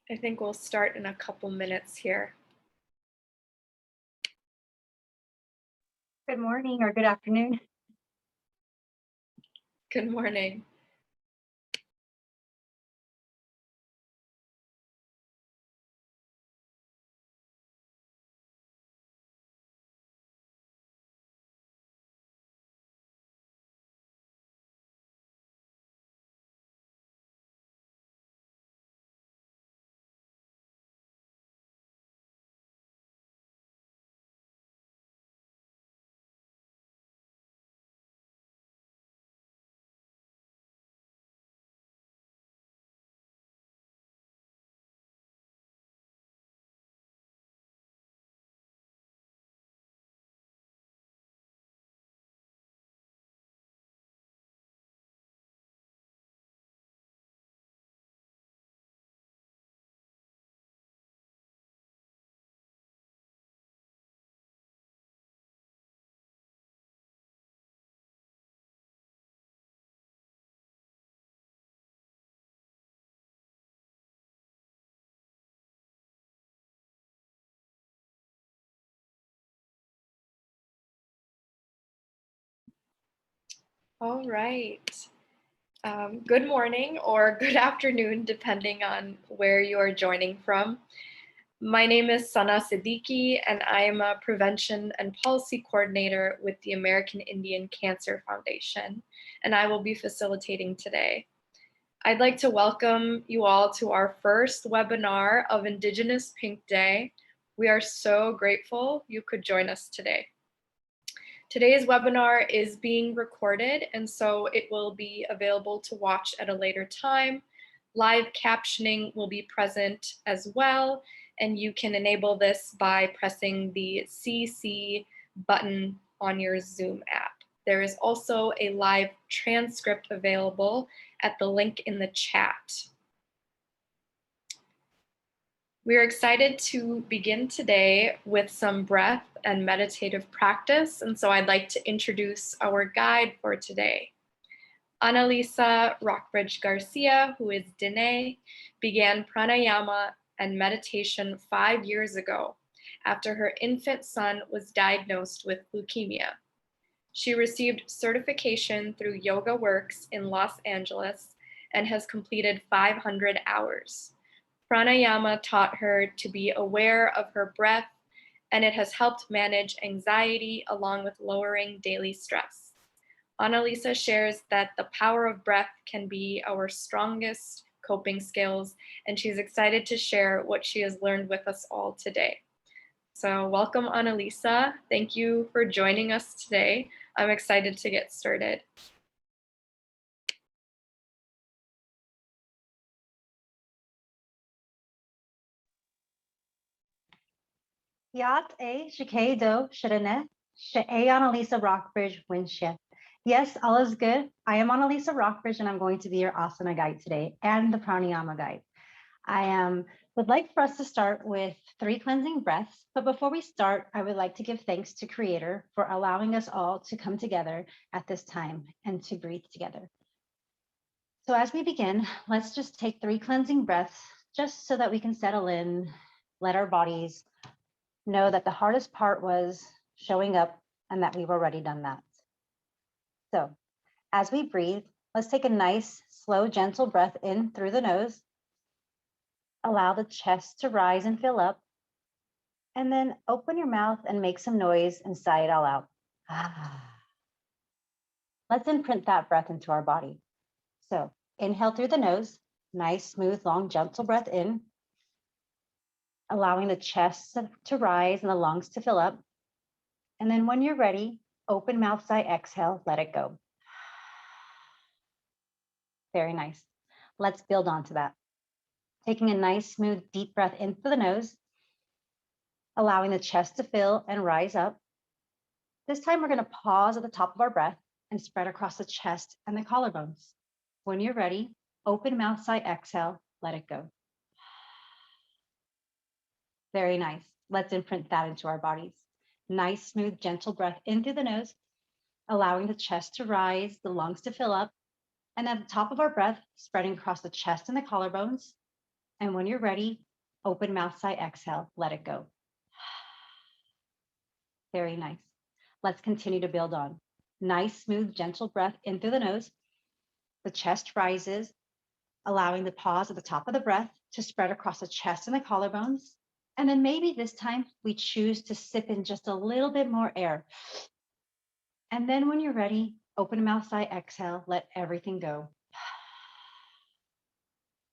I think we'll start in a couple minutes here. Good morning or good afternoon. Good morning. All right. Good morning or good afternoon, depending on where you are joining from. My name is Sana Siddiqui, and I am a Prevention and Policy Coordinator with the American Indian Cancer Foundation, and I will be facilitating today. I'd like to welcome you all to our first webinar of Indigenous Pink Day. We are so grateful you could join us today. Today's webinar is being recorded, and so it will be available to watch at a later time. Live captioning will be present as well, and you can enable this by pressing the CC button on your Zoom app. There is also a live transcript available at the link in the chat. We are excited to begin today with some breath and meditative practice, and so I'd like to introduce our guide for today. Analisa Rockbridge-Garcia, who is Diné, began pranayama and meditation 5 years ago after her infant son was diagnosed with leukemia. She received certification through Yoga Works in Los Angeles and has completed 500 hours. Pranayama taught her to be aware of her breath, and it has helped manage anxiety along with lowering daily stress. Analisa shares that the power of breath can be our strongest coping skills, and she's excited to share what she has learned with us all today. So welcome, Analisa. Thank you for joining us today. I'm excited to get started. Yat A Shike Do Shirane She Analisa Rockbridge Winship. Yes, all is good. I am Analisa Rockbridge, and I'm going to be your asana guide today and the pranayama guide. I would like for us to start with 3 cleansing breaths, but before we start, I would like to give thanks to Creator for allowing us all to come together at this time and to breathe together. So as we begin, let's just take 3 cleansing breaths just so that we can settle in, let our bodies know that the hardest part was showing up and that we've already done that. So as we breathe, let's take a nice, slow, gentle breath in through the nose. Allow the chest to rise and fill up. And then open your mouth and make some noise and sigh it all out. Let's imprint that breath into our body. So inhale through the nose, nice, smooth, long, gentle breath in, allowing the chest to rise and the lungs to fill up. And then when you're ready, open mouth, sigh, exhale, let it go. Very nice. Let's build onto that. Taking a nice, smooth, deep breath in through the nose, allowing the chest to fill and rise up. This time we're going to pause at the top of our breath and spread across the chest and the collarbones. When you're ready, open mouth, sigh, exhale, let it go. Very nice. Let's imprint that into our bodies. Nice, smooth, gentle breath in through the nose, allowing the chest to rise, the lungs to fill up, and at the top of our breath, spreading across the chest and the collarbones. And when you're ready, open mouth, sigh, exhale, let it go. Very nice. Let's continue to build on. Nice, smooth, gentle breath in through the nose. The chest rises, allowing the pause at the top of the breath to spread across the chest and the collarbones. And then maybe this time we choose to sip in just a little bit more air. And then when you're ready, open mouth, sigh, exhale, let everything go.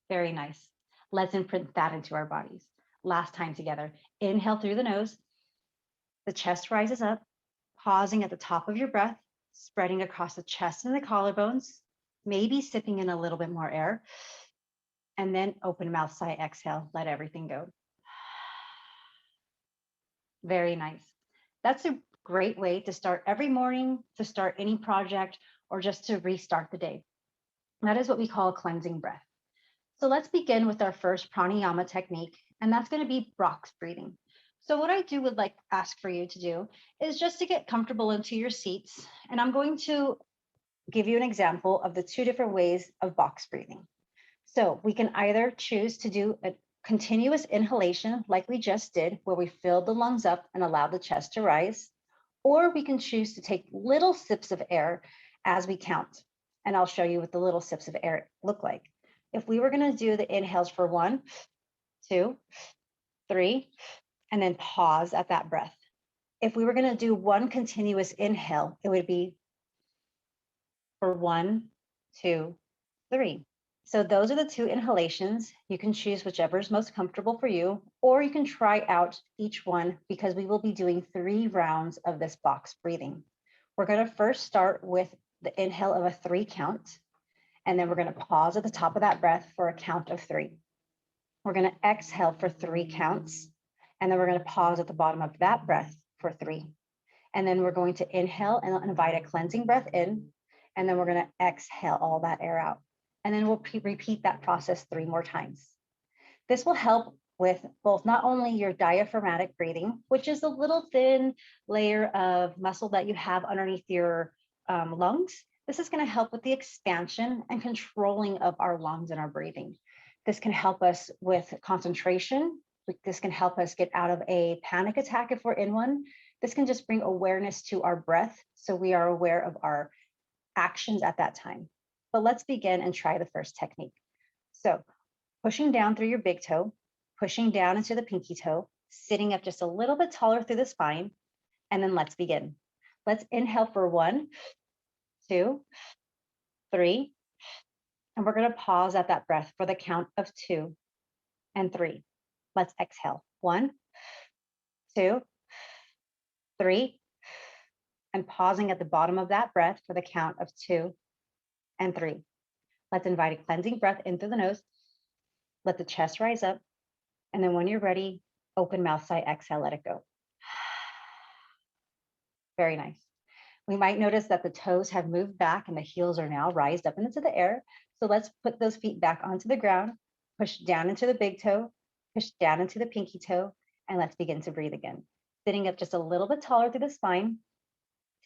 Very nice. Let's imprint that into our bodies. Last time together. Inhale through the nose. The chest rises up, pausing at the top of your breath, spreading across the chest and the collarbones, maybe sipping in a little bit more air. And then open mouth, sigh, exhale, let everything go. Very nice. That's a great way to start every morning, to start any project, or just to restart the day. That is what we call a cleansing breath. So let's begin with our first pranayama technique, and that's going to be box breathing. So what I would like ask for you to do is just to get comfortable into your seats, and I'm going to give you an example of the two different ways of box breathing. So we can either choose to do a continuous inhalation like we just did, where we filled the lungs up and allowed the chest to rise, or we can choose to take little sips of air as we count. And I'll show you what the little sips of air look like. If we were going to do the inhales for 1, 2, 3, and then pause at that breath. If we were going to do one continuous inhale, it would be for 1, 2, 3. So those are the two inhalations. You can choose whichever is most comfortable for you, or you can try out each one because we will be doing 3 rounds of this box breathing. We're going to first start with the inhale of a 3 count, and then we're going to pause at the top of that breath for a count of 3. We're going to exhale for 3 counts, and then we're going to pause at the bottom of that breath for 3. And then we're going to inhale and invite a cleansing breath in, and then we're going to exhale all that air out. And then we'll repeat that process 3 more times. This will help with both not only your diaphragmatic breathing, which is a little thin layer of muscle that you have underneath your lungs. This is going to help with the expansion and controlling of our lungs and our breathing. This can help us with concentration. This can help us get out of a panic attack if we're in one. This can just bring awareness to our breath so we are aware of our actions at that time. But let's begin and try the first technique. So pushing down through your big toe, pushing down into the pinky toe, sitting up just a little bit taller through the spine, and then let's begin. Let's inhale for 1, 2, 3, and we're going to pause at that breath for the count of 2 and 3. Let's exhale. 1, 2, 3, and pausing at the bottom of that breath for the count of 2 and 3. Let's invite a cleansing breath in through the nose. Let the chest rise up. And then when you're ready, open mouth, sigh, exhale, let it go. Very nice. We might notice that the toes have moved back and the heels are now raised up into the air. So let's put those feet back onto the ground, push down into the big toe, push down into the pinky toe, and let's begin to breathe again. Sitting up just a little bit taller through the spine,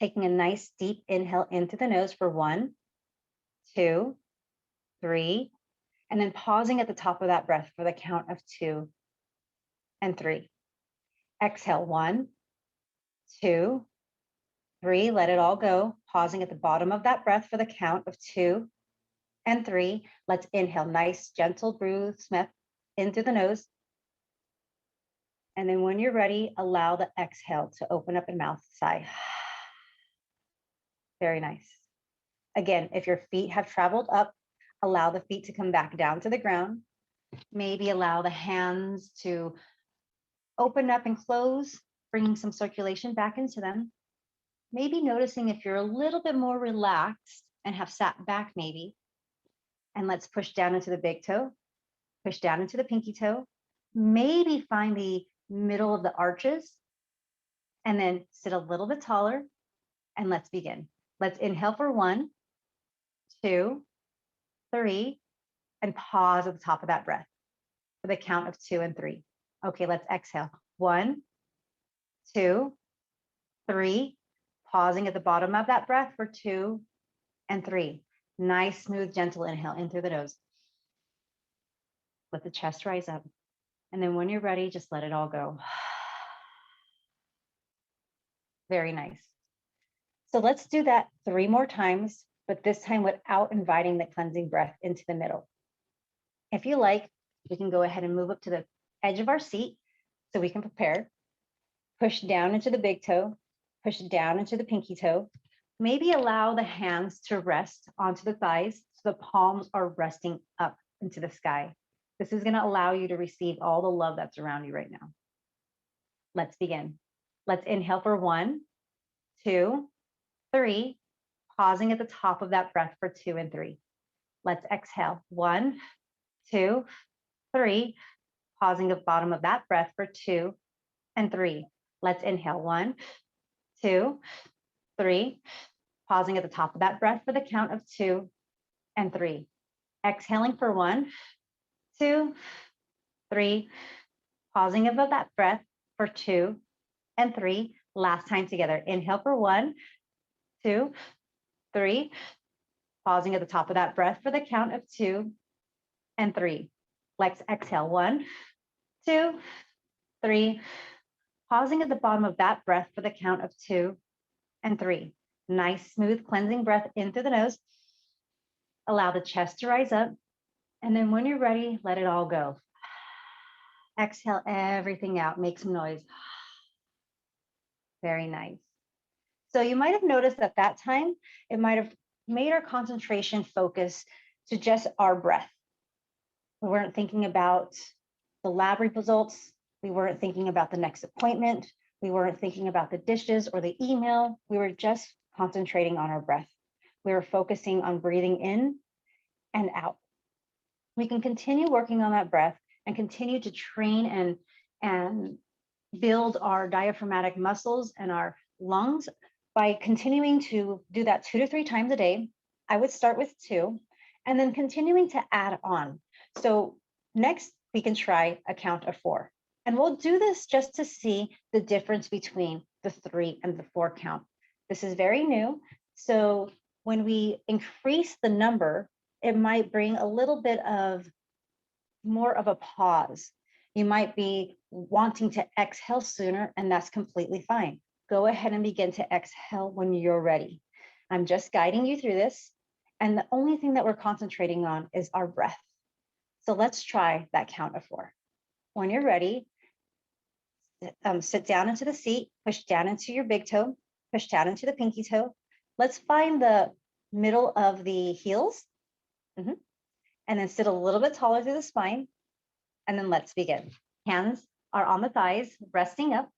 taking a nice deep inhale into the nose for 1, 2, 3, and then pausing at the top of that breath for the count of 2 and 3. Exhale, 1, 2, 3, let it all go. Pausing at the bottom of that breath for the count of 2 and 3. Let's inhale, nice, gentle breath in through the nose. And then when you're ready, allow the exhale to open up in mouth, sigh. Very nice. Again, if your feet have traveled up, allow the feet to come back down to the ground. Maybe allow the hands to open up and close, bringing some circulation back into them. Maybe noticing if you're a little bit more relaxed and have sat back maybe. And let's push down into the big toe, push down into the pinky toe. Maybe find the middle of the arches and then sit a little bit taller and let's begin. Let's inhale for 1, 2, 3, and pause at the top of that breath for the count of 2 and 3. Okay, let's exhale. 1, 2, 3, pausing at the bottom of that breath for 2 and 3. Nice, smooth, gentle inhale in through the nose. Let the chest rise up. And then when you're ready, just let it all go. Very nice. So let's do that 3 more times, but this time without inviting the cleansing breath into the middle. If you like, we can go ahead and move up to the edge of our seat so we can prepare. Push down into the big toe, push down into the pinky toe. Maybe allow the hands to rest onto the thighs so the palms are resting up into the sky. This is going to allow you to receive all the love that's around you right now. Let's begin. Let's inhale for 1, 2, 3, pausing at the top of that breath for 2 and 3. Let's exhale. 1, 2, 3, pausing at the bottom of that breath for 2 and 3. Let's inhale. 1, 2, 3, pausing at the top of that breath for the count of 2 and 3. Exhaling for 1, 2, 3, pausing above that breath for 2 and 3. Last time together. Inhale for 1, 2, 3, pausing at the top of that breath for the count of 2 and 3. Let's exhale. 1, 2, 3, pausing at the bottom of that breath for the count of 2 and 3. Nice, smooth, cleansing breath in through the nose. Allow the chest to rise up. And then when you're ready, let it all go. Exhale everything out. Make some noise. Very nice. So you might have noticed at that time, it might have made our concentration focus to just our breath. We weren't thinking about the lab results. We weren't thinking about the next appointment. We weren't thinking about the dishes or the email. We were just concentrating on our breath. We were focusing on breathing in and out. We can continue working on that breath and continue to train and build our diaphragmatic muscles and our lungs by continuing to do that 2 to 3 times a day. I would start with 2 and then continuing to add on. So next we can try a count of 4. And we'll do this just to see the difference between the 3 and the 4 count. This is very new. So when we increase the number, it might bring a little bit of more of a pause. You might be wanting to exhale sooner, and that's completely fine. Go ahead and begin to exhale when you're ready. I'm just guiding you through this. And the only thing that we're concentrating on is our breath. So let's try that count of 4. When you're ready, sit down into the seat, push down into your big toe, push down into the pinky toe. Let's find the middle of the heels. And then sit a little bit taller through the spine. And then let's begin. Hands are on the thighs, resting up.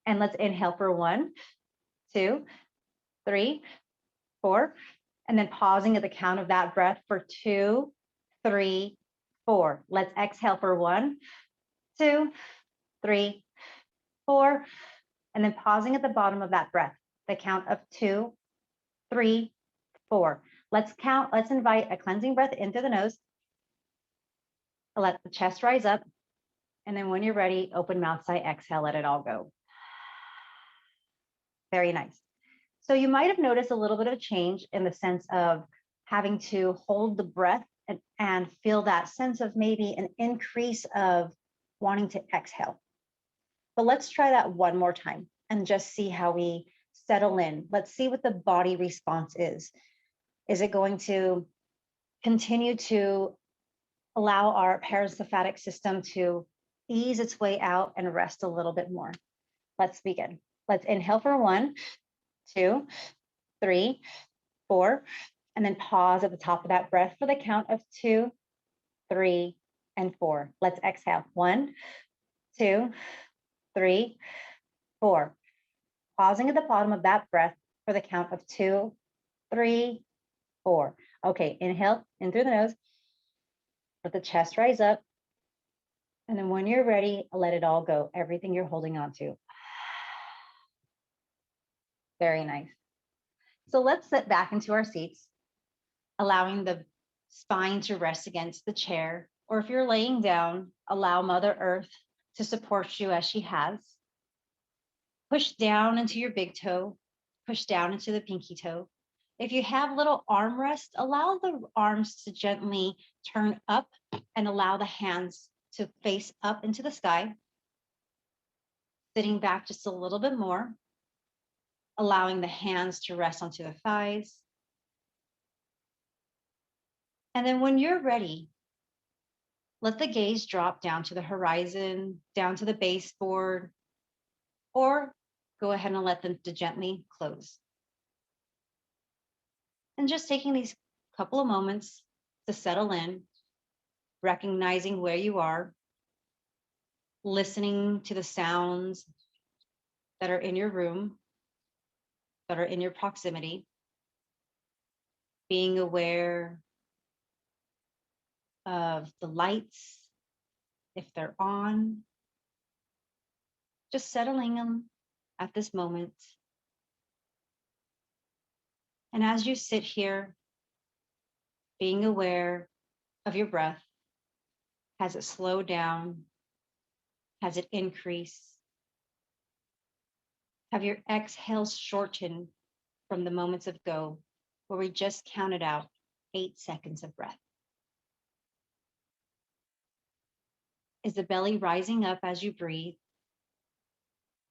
And let's inhale for 1, 2, 3, 4. And then pausing at the count of that breath for 2, 3, 4. Let's exhale for 1, 2, 3, 4. And then pausing at the bottom of that breath, the count of 2, 3, 4. Let's count. Let's invite a cleansing breath in through the nose. Let the chest rise up. And then when you're ready, open mouth, sigh, exhale, let it all go. Very nice. So you might have noticed a little bit of a change in the sense of having to hold the breath and feel that sense of maybe an increase of wanting to exhale. But let's try that one more time and just see how we settle in. Let's see what the body response is. Is it going to continue to allow our parasympathetic system to ease its way out and rest a little bit more? Let's begin. Let's inhale for 1, 2, 3, 4, and then pause at the top of that breath for the count of 2, 3, and 4. Let's exhale. 1, 2, 3, 4. Pausing at the bottom of that breath for the count of 2, 3, 4. Okay, inhale in through the nose. Let the chest rise up. And then when you're ready, let it all go. Everything you're holding on to. Very nice. So let's sit back into our seats, allowing the spine to rest against the chair. Or if you're laying down, allow Mother Earth to support you as she has. Push down into your big toe. Push down into the pinky toe. If you have little armrests, allow the arms to gently turn up and allow the hands to face up into the sky. Sitting back just a little bit more, allowing the hands to rest onto the thighs. And then when you're ready, let the gaze drop down to the horizon, down to the baseboard, or go ahead and let them to gently close. And just taking these couple of moments to settle in, recognizing where you are, listening to the sounds that are in your room, that are in your proximity, being aware of the lights, if they're on, just settling them at this moment. And as you sit here, being aware of your breath, has it slowed down? Has it increased? Have your exhales shortened from the moments of go, where we just counted out 8 seconds of breath? Is the belly rising up as you breathe?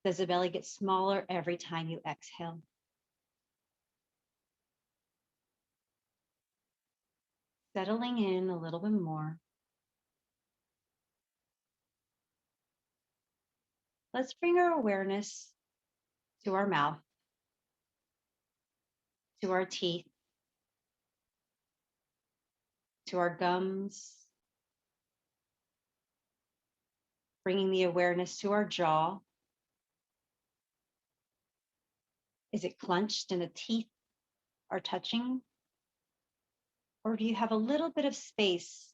Does the belly get smaller every time you exhale? Settling in a little bit more. Let's bring our awareness to our mouth, to our teeth, to our gums, bringing the awareness to our jaw. Is it clenched and the teeth are touching? Or do you have a little bit of space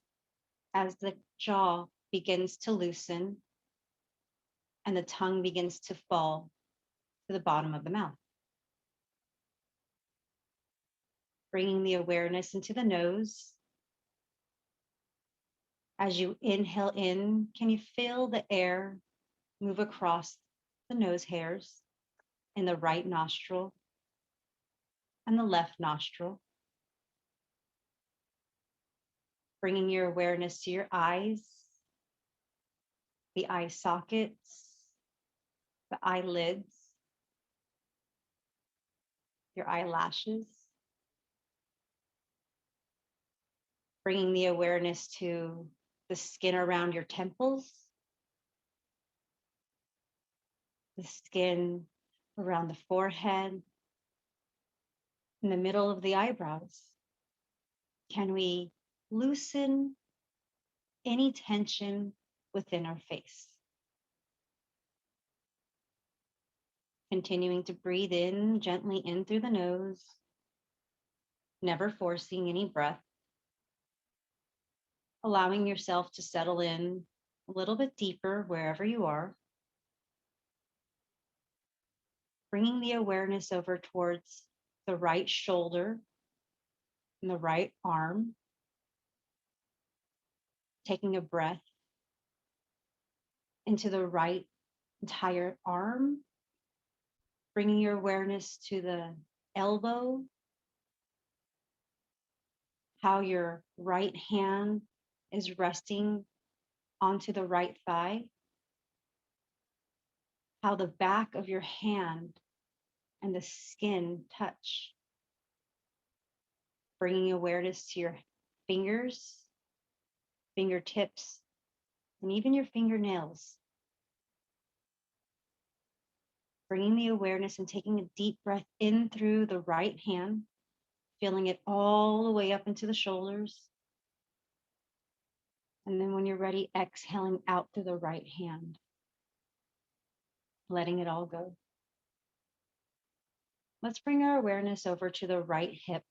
as the jaw begins to loosen and the tongue begins to fall to the bottom of the mouth? Bringing the awareness into the nose. As you inhale in, can you feel the air move across the nose hairs in the right nostril and the left nostril? Bringing your awareness to your eyes, the eye sockets, the eyelids, your eyelashes. Bringing the awareness to the skin around your temples, the skin around the forehead, in the middle of the eyebrows. Can we loosen any tension within our face? Continuing to breathe in, gently in through the nose, never forcing any breath. Allowing yourself to settle in a little bit deeper wherever you are. Bringing the awareness over towards the right shoulder and the right arm. Taking a breath into the right entire arm. Bringing your awareness to the elbow. How your right hand is resting onto the right thigh. How the back of your hand and the skin touch. Bringing awareness to your fingers, fingertips, and even your fingernails. Bringing the awareness and taking a deep breath in through the right hand, feeling it all the way up into the shoulders. And then when you're ready, exhaling out through the right hand, letting it all go. Let's bring our awareness over to the right hip,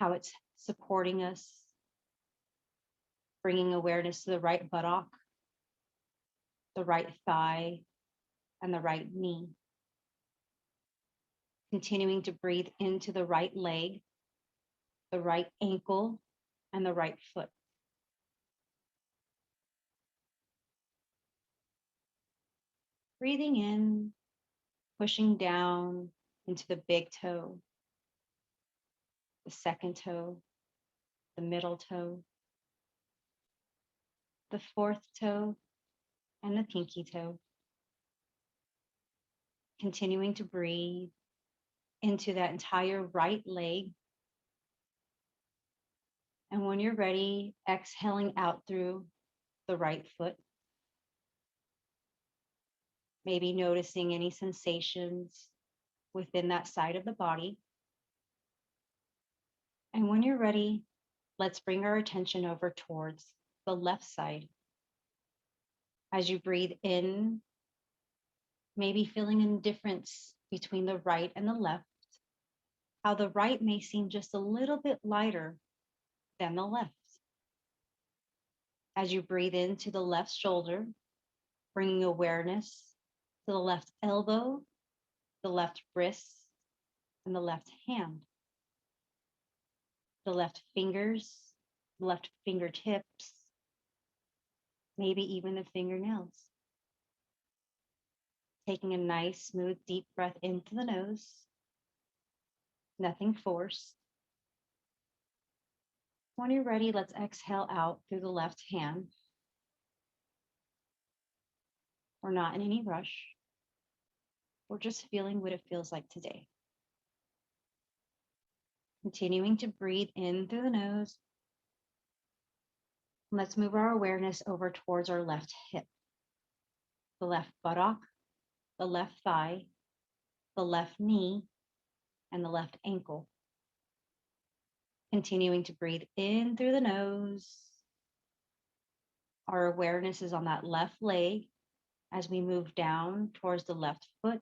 how it's supporting us. Bringing awareness to the right buttock, the right thigh, and the right knee. Continuing to breathe into the right leg, the right ankle, and the right foot. Breathing in, pushing down into the big toe, the second toe, the middle toe, the fourth toe, and the pinky toe. Continuing to breathe into that entire right leg. And when you're ready, exhaling out through the right foot. Maybe noticing any sensations within that side of the body. And when you're ready, let's bring our attention over towards the left side. As you breathe in, maybe feeling a difference between the right and the left, how the right may seem just a little bit lighter than the left. As you breathe into the left shoulder, bringing awareness to the left elbow, the left wrist, and the left hand, the left fingers, the left fingertips, maybe even the fingernails. Taking a nice, smooth, deep breath into the nose, nothing forced. When you're ready, let's exhale out through the left hand. We're not in any rush. We're just feeling what it feels like today. Continuing to breathe in through the nose. Let's move our awareness over towards our left hip, the left buttock, the left thigh, the left knee, and the left ankle. Continuing to breathe in through the nose. Our awareness is on that left leg as we move down towards the left foot,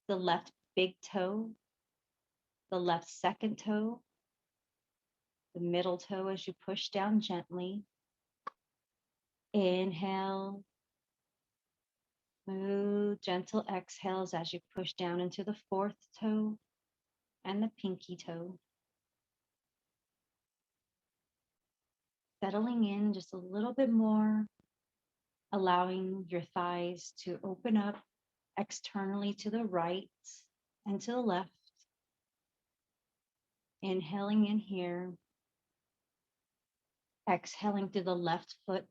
the left big toe, the left second toe, the middle toe as you push down gently. Inhale, smooth, gentle exhales as you push down into the fourth toe and the pinky toe. Settling in just a little bit more, allowing your thighs to open up externally to the right and to the left. Inhaling in here, exhaling through the left foot,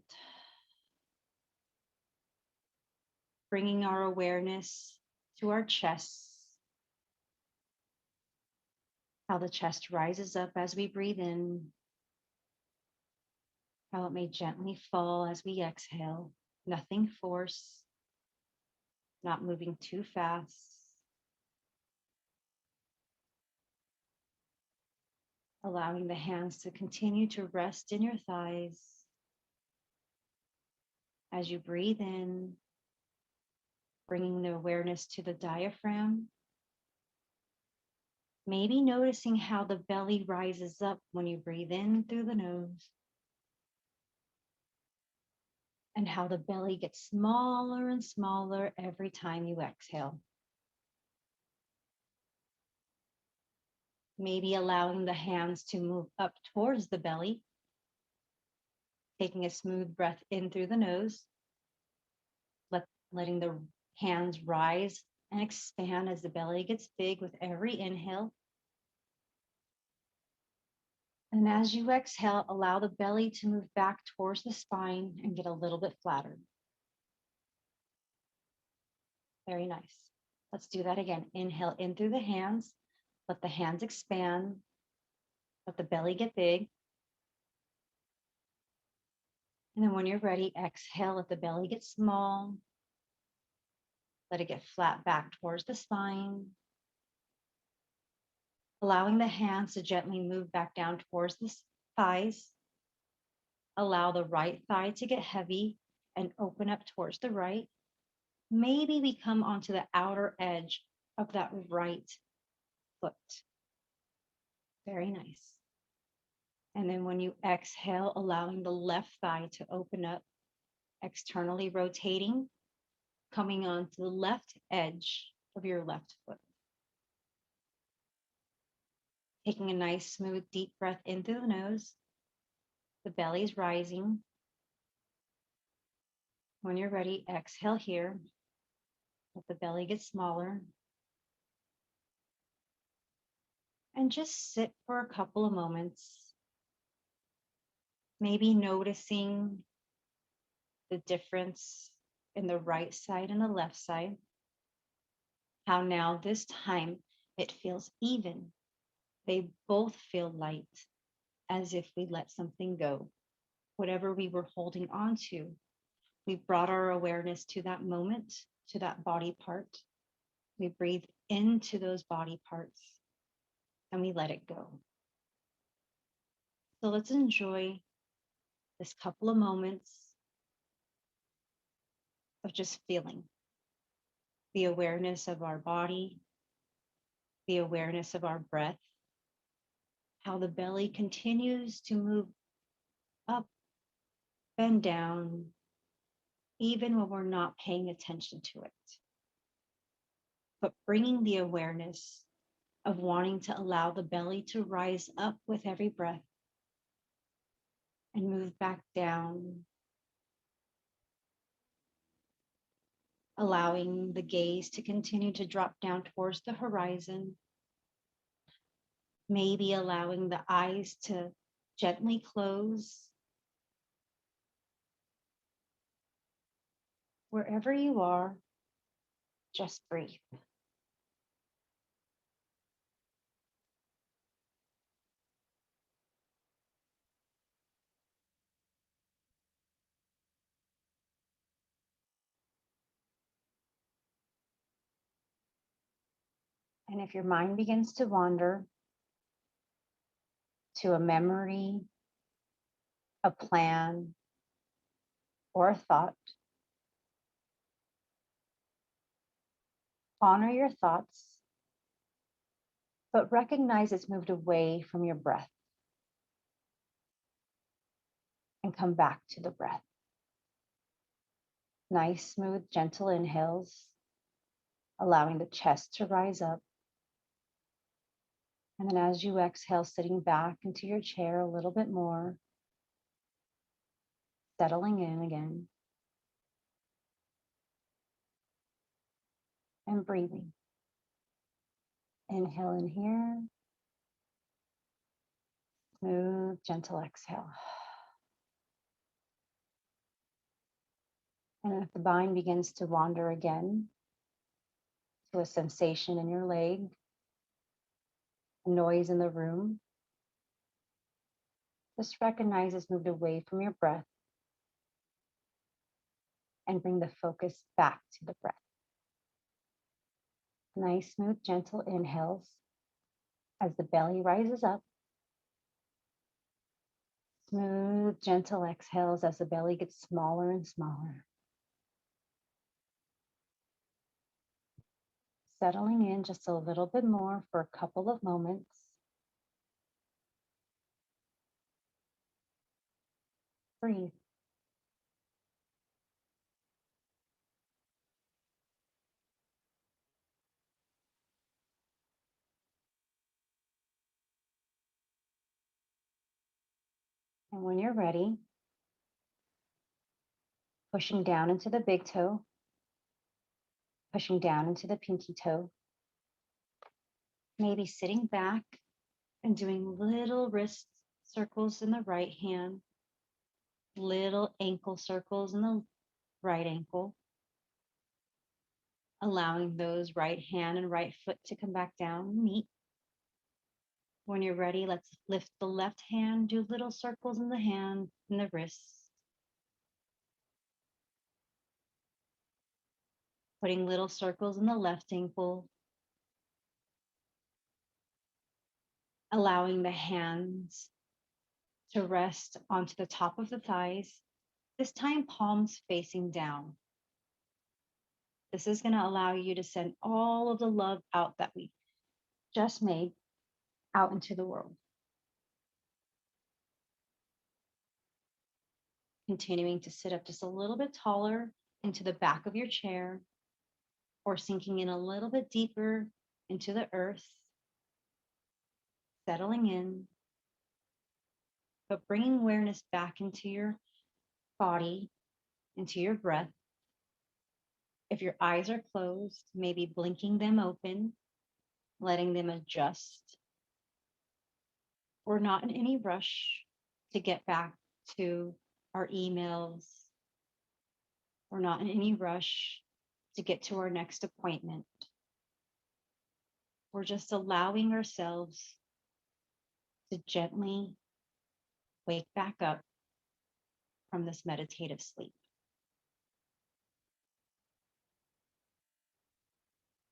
bringing our awareness to our chest, how the chest rises up as we breathe in, how it may gently fall as we exhale, nothing forced, not moving too fast. Allowing the hands to continue to rest in your thighs as you breathe in, bringing the awareness to the diaphragm. Maybe noticing how the belly rises up when you breathe in through the nose, and how the belly gets smaller and smaller every time you exhale. Maybe allowing the hands to move up towards the belly, taking a smooth breath in through the nose, letting the hands rise and expand as the belly gets big with every inhale. And as you exhale, allow the belly to move back towards the spine and get a little bit flatter. Very nice. Let's do that again. Inhale in through the hands. Let the hands expand. Let the belly get big. And then when you're ready, exhale, let the belly get small. Let it get flat back towards the spine. Allowing the hands to gently move back down towards the thighs. Allow the right thigh to get heavy and open up towards the right. Maybe we come onto the outer edge of that right foot. Very nice. And then when you exhale, allowing the left thigh to open up, externally rotating, coming onto the left edge of your left foot. Taking a nice, smooth, deep breath in through the nose. The belly's rising. When you're ready, exhale here. Let the belly get smaller. and just sit for a couple of moments, maybe noticing the difference in the right side and the left side. How now this time it feels even. They both feel light, as if we let something go. Whatever we were holding on to, we brought our awareness to that moment, to that body part. We breathe into those body parts and we let it go. So let's enjoy this couple of moments of just feeling the awareness of our body, the awareness of our breath, how the belly continues to move up and down, even when we're not paying attention to it. But bringing the awareness of wanting to allow the belly to rise up with every breath and move back down, allowing the gaze to continue to drop down towards the horizon, maybe allowing the eyes to gently close. Wherever you are, just breathe. And if your mind begins to wander to a memory, a plan, or a thought, honor your thoughts, but recognize it's moved away from your breath and come back to the breath. Nice, smooth, gentle inhales, allowing the chest to rise up. And then as you exhale, sitting back into your chair a little bit more, settling in again, and breathing. Inhale in here, smooth, gentle exhale. And if the mind begins to wander again to a sensation in your leg, a noise in the room, just recognize it's moved away from your breath and bring the focus back to the breath. Nice, smooth, gentle inhales as the belly rises up. Smooth, gentle exhales as the belly gets smaller and smaller. Settling in just a little bit more for a couple of moments. Breathe. And when you're ready, pushing down into the big toe, pushing down into the pinky toe, maybe sitting back and doing little wrist circles in the right hand, little ankle circles in the right ankle, allowing those right hand and right foot to come back down, meet. When you're ready, let's lift the left hand, do little circles in the hand and the wrists. Putting little circles in the left ankle, allowing the hands to rest onto the top of the thighs, this time palms facing down. This is going to allow you to send all of the love out that we just made out into the world. Continuing to sit up just a little bit taller into the back of your chair, or sinking in a little bit deeper into the earth, settling in, but bringing awareness back into your body, into your breath. If your eyes are closed, maybe blinking them open, letting them adjust We're not in any rush to get back to our emails. We're not in any rush to get to our next appointment. We're just allowing ourselves to gently wake back up from this meditative sleep.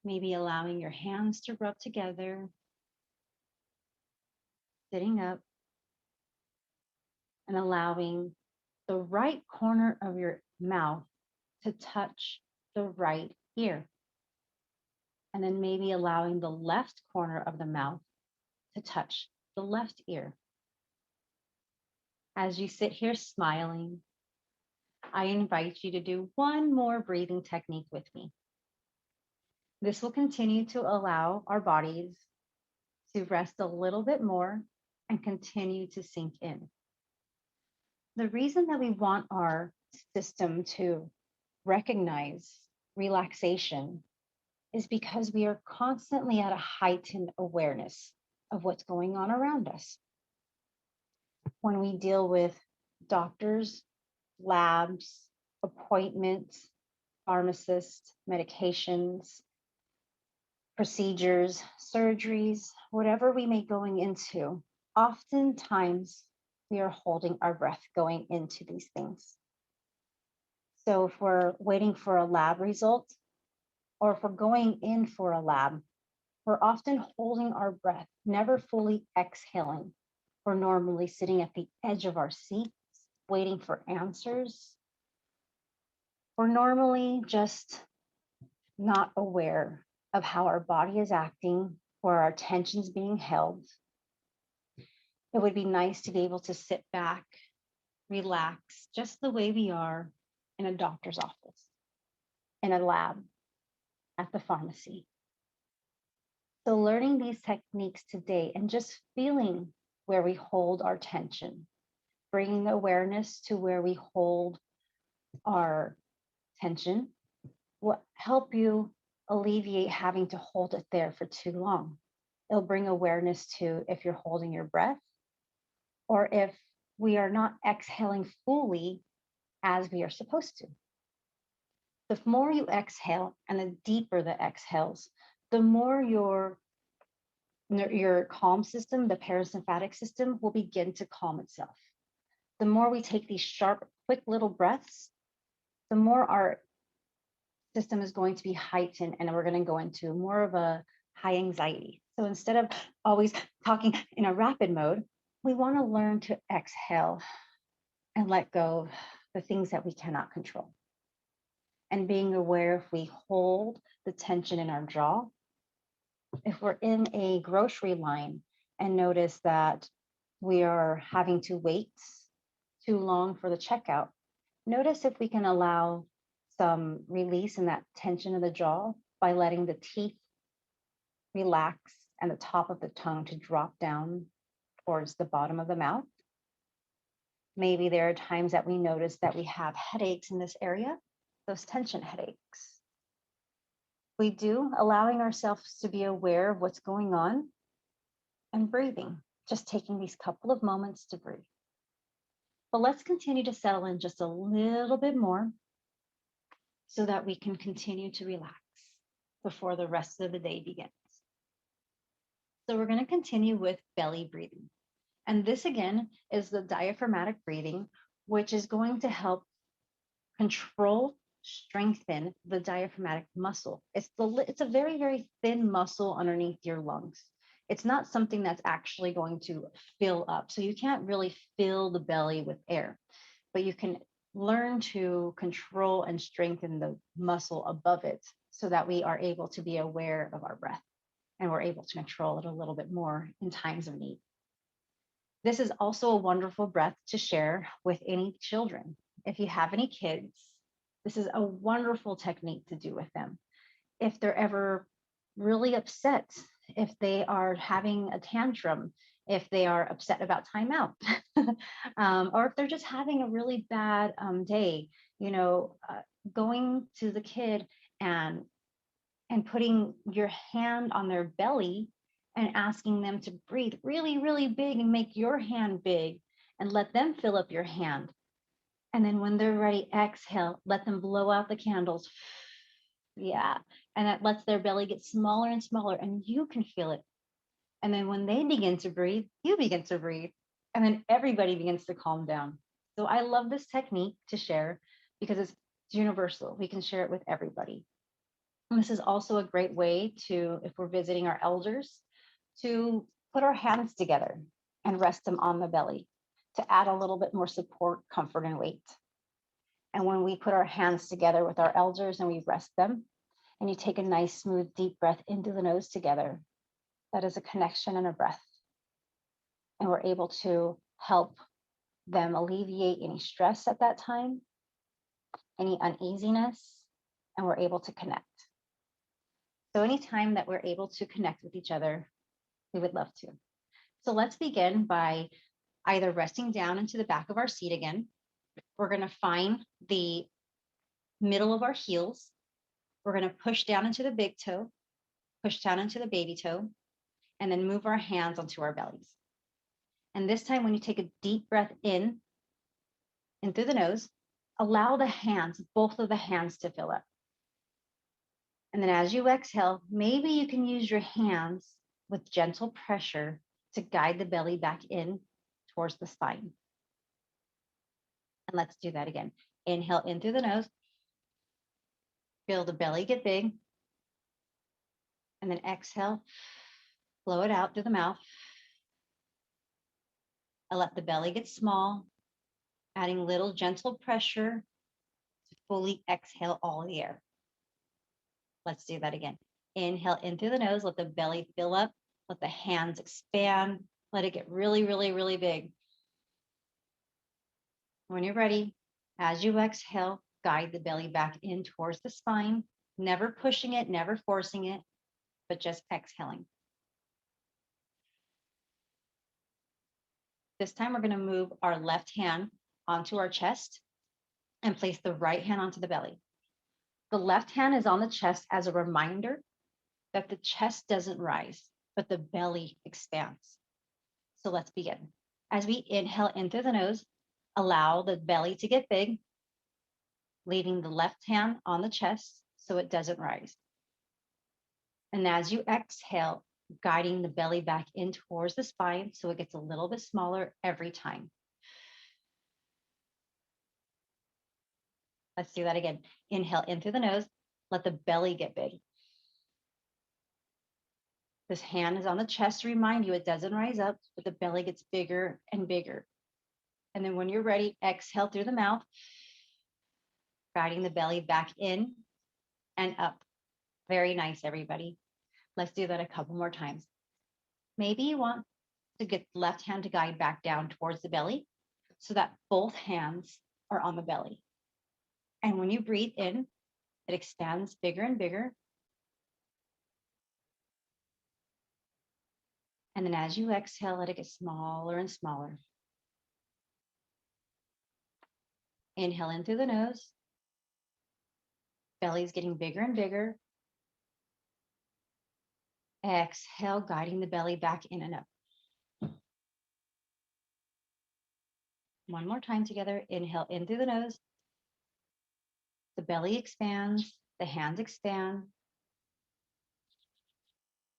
Maybe allowing your hands to rub together, sitting up, and allowing the right corner of your mouth to touch the right ear. And then maybe allowing the left corner of the mouth to touch the left ear. As you sit here smiling, I invite you to do one more breathing technique with me. This will continue to allow our bodies to rest a little bit more and continue to sink in. The reason that we want our system to recognize relaxation is because we are constantly at a heightened awareness of what's going on around us. When we deal with doctors, labs, appointments, pharmacists, medications, procedures, surgeries, whatever we may be going into, oftentimes we are holding our breath going into these things. So if we're waiting for a lab result, or if we're going in for a lab, we're often holding our breath, never fully exhaling. We're normally sitting at the edge of our seats, waiting for answers. We're normally just not aware of how our body is acting, where our tension's being held. It would be nice to be able to sit back, relax, just the way we are in a doctor's office, in a lab, at the pharmacy. So learning these techniques today and just feeling where we hold our tension, bringing awareness to where we hold our tension will help you alleviate having to hold it there for too long. It'll bring awareness to if you're holding your breath or if we are not exhaling fully as we are supposed to. The more you exhale and the deeper the exhales, the more your calm system, the parasympathetic system, will begin to calm itself. The more we take these sharp, quick little breaths, the more our system is going to be heightened and we're going to go into more of a high anxiety. So instead of always talking in a rapid mode, we want to learn to exhale and let go of the things that we cannot control. And being aware if we hold the tension in our jaw, if we're in a grocery line and notice that we are having to wait too long for the checkout, notice if we can allow some release in that tension of the jaw by letting the teeth relax and the top of the tongue to drop down towards the bottom of the mouth. Maybe there are times that we notice that we have headaches in this area, those tension headaches. We do, allowing ourselves to be aware of what's going on and breathing, just taking these couple of moments to breathe. But let's continue to settle in just a little bit more so that we can continue to relax before the rest of the day begins. So we're going to continue with belly breathing. And this again is the diaphragmatic breathing, which is going to help control, strengthen the diaphragmatic muscle. It's a very, very thin muscle underneath your lungs. It's not something that's actually going to fill up. So you can't really fill the belly with air, but you can learn to control and strengthen the muscle above it so that we are able to be aware of our breath and we're able to control it a little bit more in times of need. This is also a wonderful breath to share with any children. If you have any kids, this is a wonderful technique to do with them. If they're ever really upset, if they are having a tantrum, if they are upset about timeout, or if they're just having a really bad day, going to the kid and putting your hand on their belly and asking them to breathe really, really big and make your hand big and let them fill up your hand. And then when they're ready, exhale, let them blow out the candles. Yeah. And that lets their belly get smaller and smaller, and you can feel it. And then when they begin to breathe, you begin to breathe. And then everybody begins to calm down. So I love this technique to share because it's universal. We can share it with everybody. And this is also a great way to, if we're visiting our elders, to put our hands together and rest them on the belly to add a little bit more support, comfort, and weight. And when we put our hands together with our elders and we rest them, and you take a nice, smooth, deep breath into the nose together, that is a connection and a breath. And we're able to help them alleviate any stress at that time, any uneasiness, and we're able to connect. So anytime that we're able to connect with each other, we would love to. So let's begin by either resting down into the back of our seat again. We're going to find the middle of our heels. We're going to push down into the big toe, push down into the baby toe, and then move our hands onto our bellies. And this time, when you take a deep breath in through the nose, allow the hands, both of the hands, to fill up. And then as you exhale, maybe you can use your hands with gentle pressure to guide the belly back in towards the spine. And let's do that again. Inhale in through the nose. Feel the belly get big. And then exhale, blow it out through the mouth. And let the belly get small, adding little gentle pressure to fully exhale all the air. Let's do that again. Inhale in through the nose, let the belly fill up, let the hands expand, let it get really, really, really big. When you're ready, as you exhale, guide the belly back in towards the spine, never pushing it, never forcing it, but just exhaling. This time we're going to move our left hand onto our chest and place the right hand onto the belly. The left hand is on the chest as a reminder that the chest doesn't rise, but the belly expands. So let's begin. As we inhale in through the nose, allow the belly to get big, leaving the left hand on the chest so it doesn't rise. And as you exhale, guiding the belly back in towards the spine so it gets a little bit smaller every time. Let's do that again. Inhale in through the nose, let the belly get big. This hand is on the chest to remind you it doesn't rise up, but the belly gets bigger and bigger. And then when you're ready, exhale through the mouth, guiding the belly back in and up. Very nice, everybody. Let's do that a couple more times. Maybe you want to get the left hand to guide back down towards the belly so that both hands are on the belly. And when you breathe in, it expands bigger and bigger. And then as you exhale, let it get smaller and smaller. Inhale in through the nose. Belly's getting bigger and bigger. Exhale, guiding the belly back in and up. One more time together. Inhale in through the nose. The belly expands, the hands expand.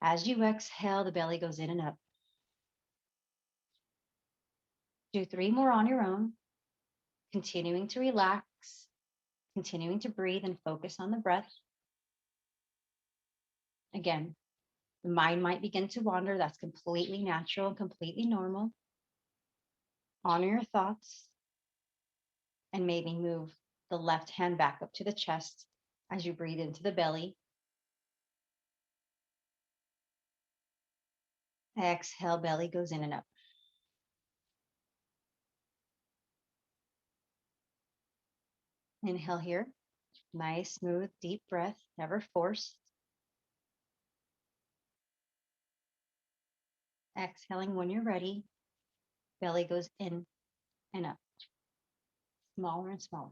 As you exhale, the belly goes in and up. Do 3 more on your own, continuing to relax, continuing to breathe and focus on the breath. Again, the mind might begin to wander. That's completely natural and completely normal. Honor your thoughts and maybe move the left hand back up to the chest as you breathe into the belly. Exhale, belly goes in and up. Inhale here. Nice, smooth, deep breath, never forced. Exhaling when you're ready. Belly goes in and up. Smaller and smaller.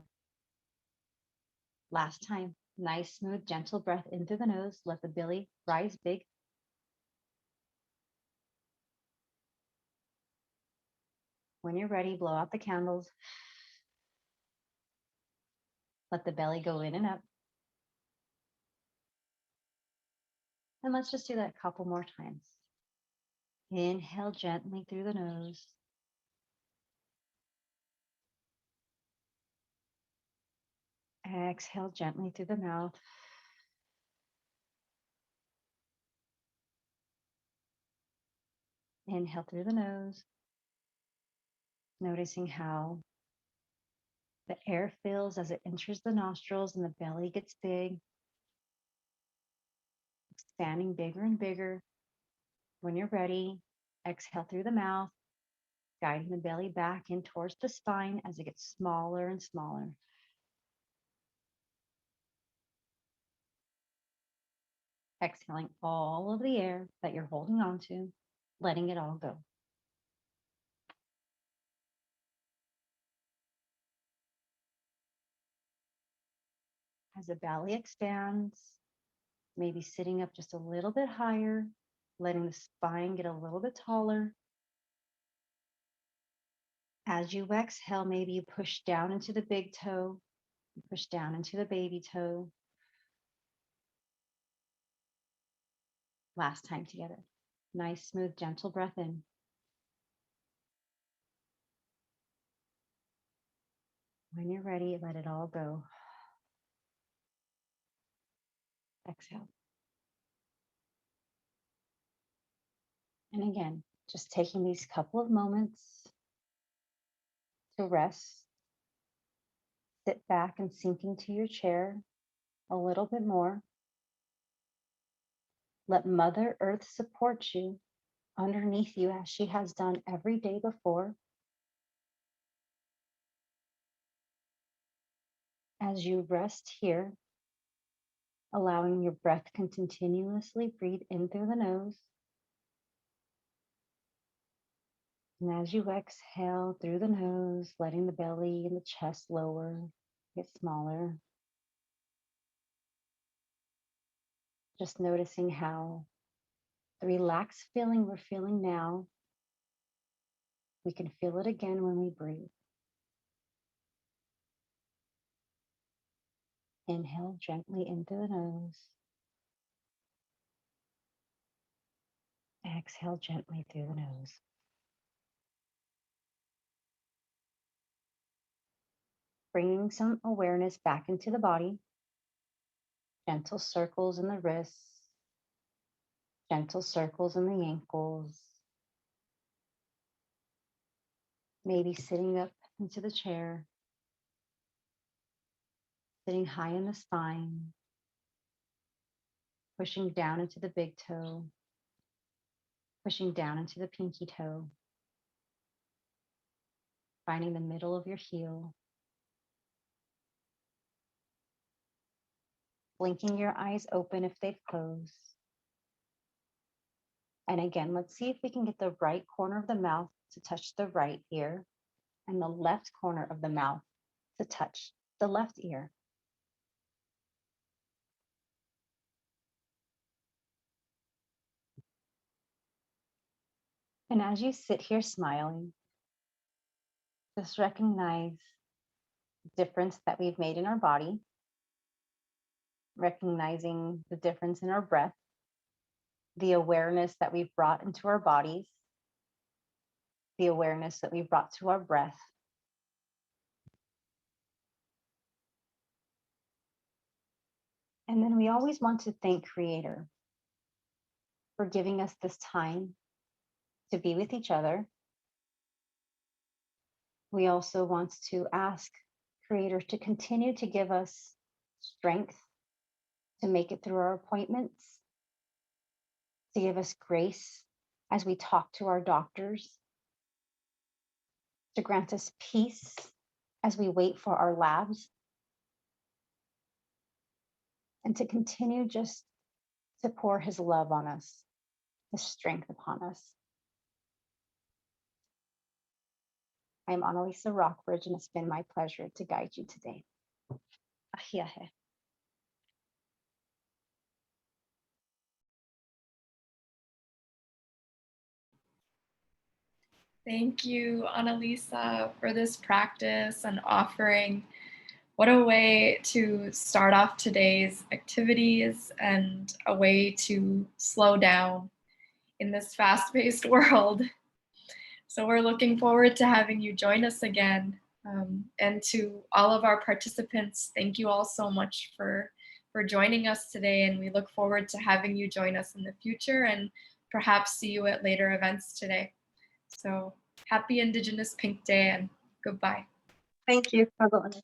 Last time. Nice, smooth, gentle breath in through the nose. Let the belly rise big. When you're ready, blow out the candles. Let the belly go in and up. And let's just do that a couple more times. Inhale gently through the nose. Exhale gently through the mouth. Inhale through the nose, noticing how the air fills as it enters the nostrils and the belly gets big, expanding bigger and bigger. When you're ready, exhale through the mouth, guiding the belly back in towards the spine as it gets smaller and smaller. Exhaling all of the air that you're holding on to, letting it all go. As the belly expands, maybe sitting up just a little bit higher, letting the spine get a little bit taller. As you exhale, maybe you push down into the big toe, push down into the baby toe. Last time together. Nice, smooth, gentle breath in. When you're ready, let it all go. Exhale. And again, just taking these couple of moments to rest, sit back and sink into your chair a little bit more. Let Mother Earth support you underneath you as she has done every day before. As you rest here, allowing your breath to continuously breathe in through the nose. And as you exhale through the nose, letting the belly and the chest lower, get smaller. Just noticing how the relaxed feeling we're feeling now, we can feel it again when we breathe. Inhale gently in through the nose. Exhale gently through the nose. Bringing some awareness back into the body. Gentle circles in the wrists. Gentle circles in the ankles. Maybe sitting up into the chair. Sitting high in the spine. Pushing down into the big toe. Pushing down into the pinky toe. Finding the middle of your heel. Blinking your eyes open if they've closed. And again, let's see if we can get the right corner of the mouth to touch the right ear and the left corner of the mouth to touch the left ear. And as you sit here smiling, just recognize the difference that we've made in our body, recognizing the difference in our breath, the awareness that we've brought into our bodies, the awareness that we've brought to our breath. And then we always want to thank Creator for giving us this time to be with each other. We also want to ask Creator to continue to give us strength to make it through our appointments, to give us grace as we talk to our doctors, to grant us peace as we wait for our labs, and to continue just to pour His love on us, His strength upon us. I'm Analisa Rockbridge, and it's been my pleasure to guide you today. Ahiahe. Thank you, Analisa, for this practice and offering. What a way to start off today's activities and a way to slow down in this fast-paced world. So we're looking forward to having you join us again. And to all of our participants, thank you all so much for joining us today. And we look forward to having you join us in the future and perhaps see you at later events today. So happy Indigenous Pink Day and goodbye. Thank you. Bye-bye.